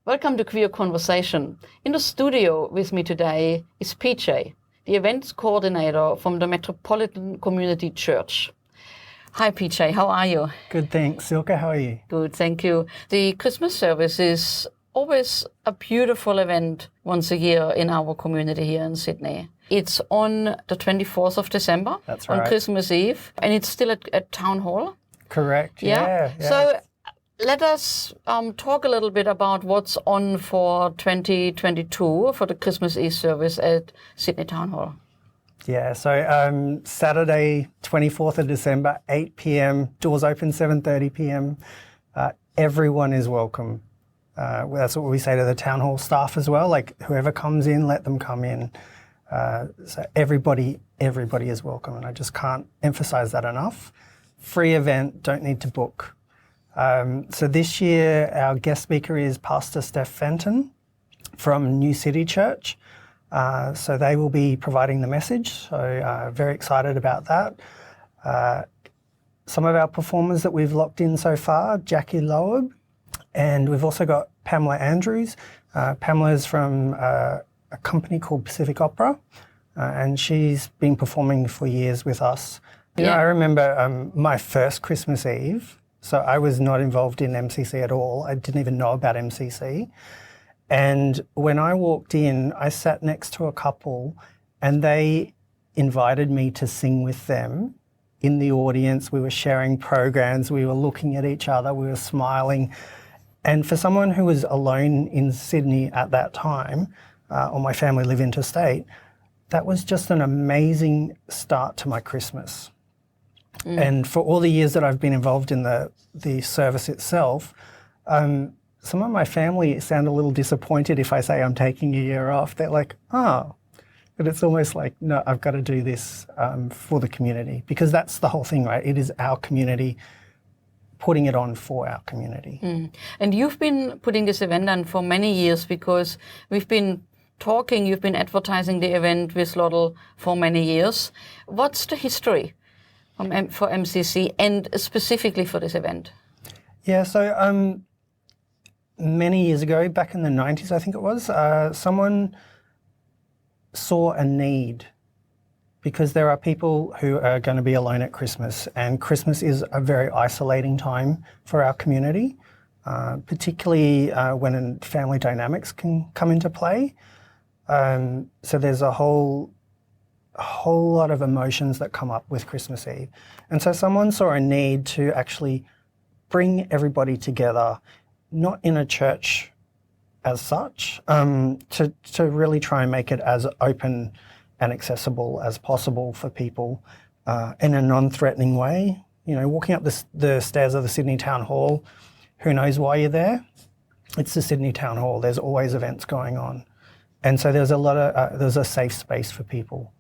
Welcome to Queer Conversation. In the studio with me today is PJ, the events coordinator from the Metropolitan Community Church. Hi PJ, how are you? Good, thanks. Silke, how are you? Good, thank you. The Christmas service is always a beautiful event once a year in our community here in Sydney. It's on the 24th of December. That's right. On Christmas Eve, and it's still at Town Hall. Correct, yeah. So let us talk a little bit about what's on for 2022 for the Christmas Eve service at Sydney Town Hall. Yeah, so Saturday, 24th of December, 8 p.m, doors open 7:30 p.m. Everyone is welcome. That's what we say to the Town Hall staff as well, like whoever comes in, let them come in. So everybody is welcome, and I just can't emphasize that enough. Free event, don't need to book. So this year our guest speaker is Pastor Steph Fenton from New City Church. So they will be providing the message, so very excited about that. Some of our performers that we've locked in so far, Jackie Loeb, and we've also got Pamela Andrews. Pamela's from a company called Pacific Opera, and she's been performing for years with us. You know, I remember my first Christmas Eve, so I was not involved in MCC at all. I didn't even know about MCC. And when I walked in, I sat next to a couple and they invited me to sing with them in the audience. We were sharing programs, we were looking at each other, we were smiling. And for someone who was alone in Sydney at that time, or my family live interstate, that was just an amazing start to my Christmas. And for all the years that I've been involved in the service itself, some of my family sound a little disappointed if I say I'm taking a year off. They're like, oh, but it's almost like, no, I've got to do this for the community, because that's the whole thing, right? It is our community putting it on for our community. And you've been putting this event on for many years, because we've been talking, you've been advertising the event with Loddle for many years. What's the history for MCC and specifically for this event? Yeah, so many years ago, back in the 90s, I think it was, someone saw a need, because there are people who are going to be alone at Christmas, and Christmas is a very isolating time for our community, particularly when family dynamics can come into play. So there's a whole lot of emotions that come up with Christmas Eve. And so someone saw a need to actually bring everybody together, not in a church as such, to really try and make it as open and accessible as possible for people in a non-threatening way. You know, walking up the stairs of the Sydney Town Hall, who knows why you're there? It's the Sydney Town Hall. There's always events going on. And so there's a safe space for people.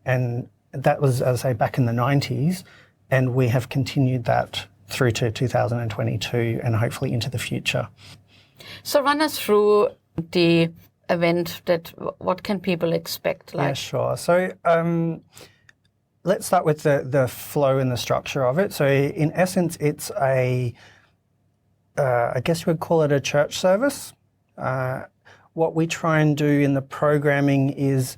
And that was, as I say, back in the 90s, and we have continued that through to 2022 and hopefully into the future. So run us through the event. What can people expect? Yeah, sure. So let's start with the flow and the structure of it. So in essence, it's I guess you would call it a church service. What we try and do in the programming is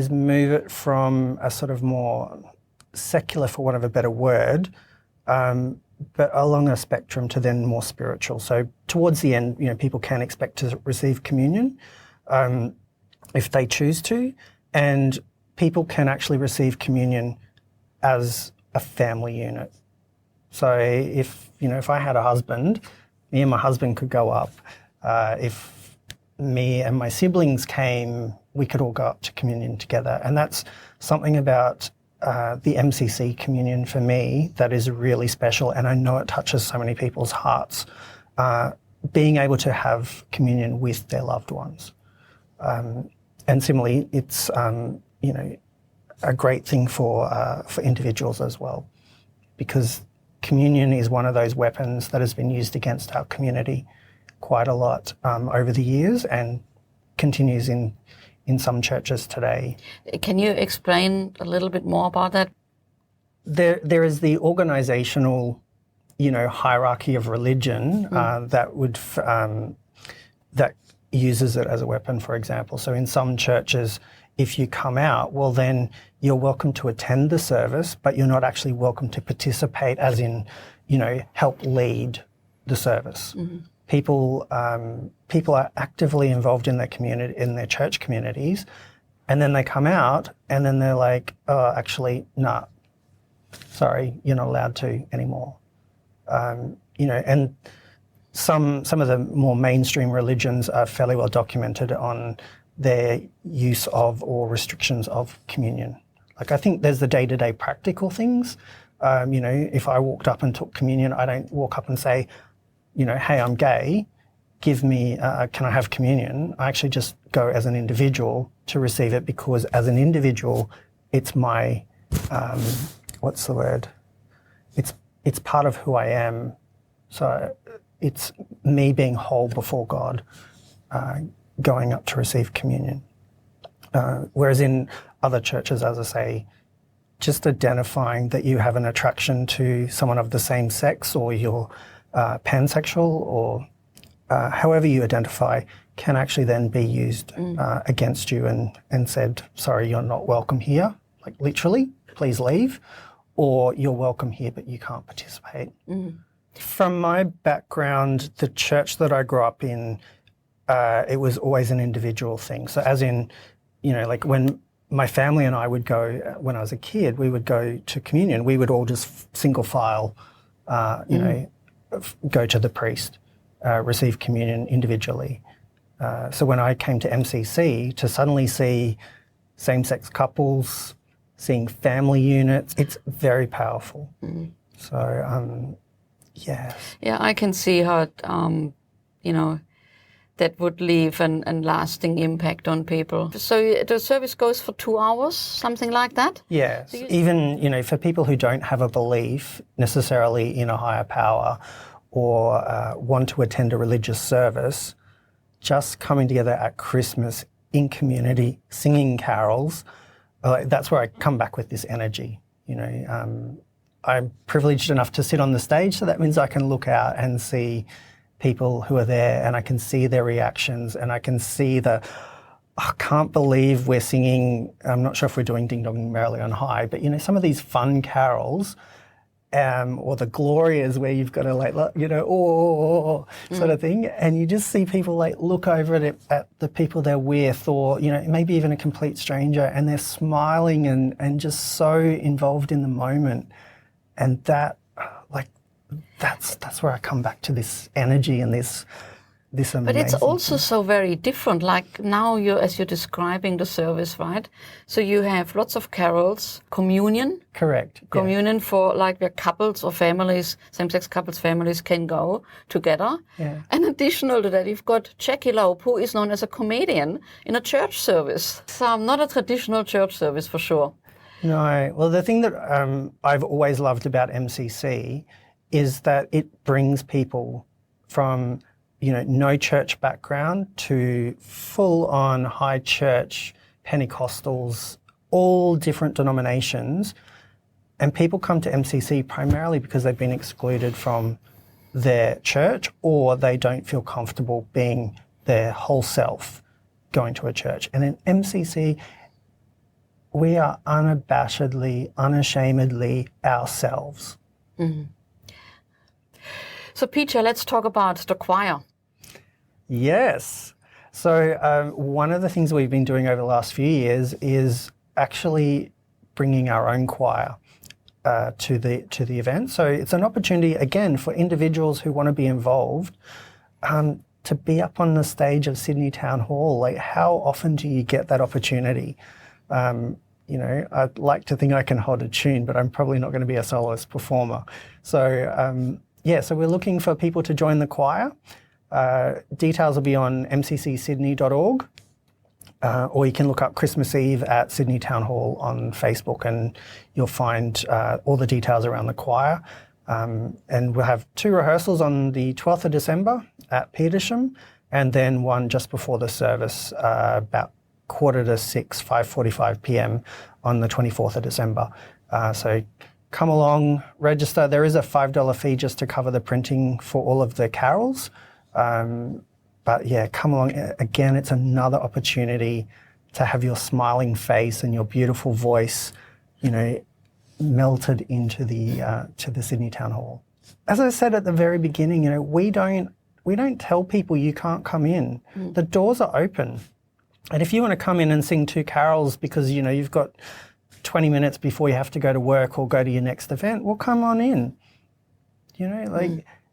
move it from a sort of more secular, for want of a better word, but along a spectrum to then more spiritual. So towards the end, you know, people can expect to receive communion if they choose to, and people can actually receive communion as a family unit. So if I had a husband, me and my husband could go up. If me and my siblings came, we could all go up to communion together. And that's something about the MCC communion for me that is really special, and I know it touches so many people's hearts, being able to have communion with their loved ones. And similarly, it's a great thing for individuals as well, because communion is one of those weapons that has been used against our community quite a lot over the years, and continues in some churches today. Can you explain a little bit more about that? There is the organisational, hierarchy of religion that would that uses it as a weapon, for example. So in some churches, if you come out, well, then you're welcome to attend the service, but you're not actually welcome to participate, as in, help lead the service. Mm-hmm. People are actively involved in their community, in their church communities, and then they come out, and then they're like, "Oh, actually, nah, sorry, you're not allowed to anymore." And some of the more mainstream religions are fairly well documented on their use of or restrictions of communion. Like, I think there's the day-to-day practical things. If I walked up and took communion, I don't walk up and say, "Hey, I'm gay, give me, can I have communion?" I actually just go as an individual to receive it, because as an individual, it's my, what's the word? It's part of who I am. So it's me being whole before God, going up to receive communion. Whereas in other churches, as I say, just identifying that you have an attraction to someone of the same sex, or you're pansexual, or however you identify, can actually then be used against you and said, "Sorry, you're not welcome here," like literally, "Please leave," or "You're welcome here, but you can't participate." From my background, the church that I grew up in, it was always an individual thing. So as in, like when my family and I would go, when I was a kid, we would go to communion. We would all just single file, go to the priest, receive communion individually. So when I came to MCC, to suddenly see same-sex couples, seeing family units, it's very powerful. So, yeah. Yeah, I can see how, that would leave an lasting impact on people. So the service goes for 2 hours, something like that? Yes. So even, for people who don't have a belief necessarily in a higher power, or want to attend a religious service, just coming together at Christmas in community, singing carols, that's where I come back with this energy. I'm privileged enough to sit on the stage, so that means I can look out and see people who are there, and I can see their reactions, and I can see I can't believe we're singing, I'm not sure if we're doing Ding Dong Merrily on High, but some of these fun carols, or the Glorias, where you've got to sort of thing, and you just see people look over at the people they're with, or maybe even a complete stranger, and they're smiling and just so involved in the moment. And that's where I come back to this energy and this amazing. But it's also so very different. Like now, as you're describing the service, right? So you have lots of carols, communion. Correct. Communion for where couples or families, same-sex couples, families can go together. Yeah. And additional to that, you've got Jackie Loeb, who is known as a comedian in a church service. So not a traditional church service for sure. No. Well, the thing that I've always loved about MCC is that it brings people from, no church background to full-on high church, Pentecostals, all different denominations. And people come to MCC primarily because they've been excluded from their church, or they don't feel comfortable being their whole self going to a church. And in MCC, we are unabashedly, unashamedly ourselves. Mm-hmm. So, Peter, let's talk about the choir. Yes. So one of the things we've been doing over the last few years is actually bringing our own choir to the event. So it's an opportunity, again, for individuals who want to be involved to be up on the stage of Sydney Town Hall. Like, how often do you get that opportunity? I'd like to think I can hold a tune, but I'm probably not going to be a soloist performer. So, so we're looking for people to join the choir. Details will be on mccsydney.org, or you can look up Christmas Eve at Sydney Town Hall on Facebook, and you'll find all the details around the choir. And we'll have 2 rehearsals on the 12th of December at Petersham, and then one just before the service, about 5:45, 5:45 p.m. on the 24th of December. So come along, register. There is a $5 fee just to cover the printing for all of the carols. But yeah, come along. Again, it's another opportunity to have your smiling face and your beautiful voice, melted into the Sydney Town Hall. As I said at the very beginning, we don't tell people you can't come in. The doors are open. And if you want to come in and sing 2 carols because, you've got 20 minutes before you have to go to work or go to your next event, well, come on in.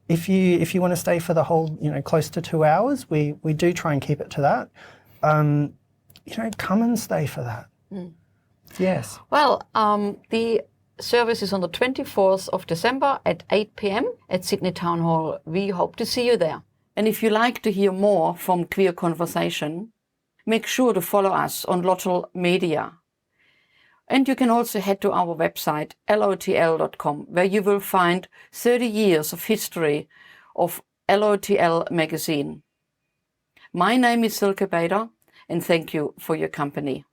If you want to stay for the whole, close to 2 hours, we do try and keep it to that. Come and stay for that. Yes. Well, the service is on the 24th of December at 8 p.m. at Sydney Town Hall. We hope to see you there. And if you like to hear more from Queer Conversation, make sure to follow us on Lottel Media. And you can also head to our website, lotl.com, where you will find 30 years of history of LOTL magazine. My name is Silke Bader, and thank you for your company.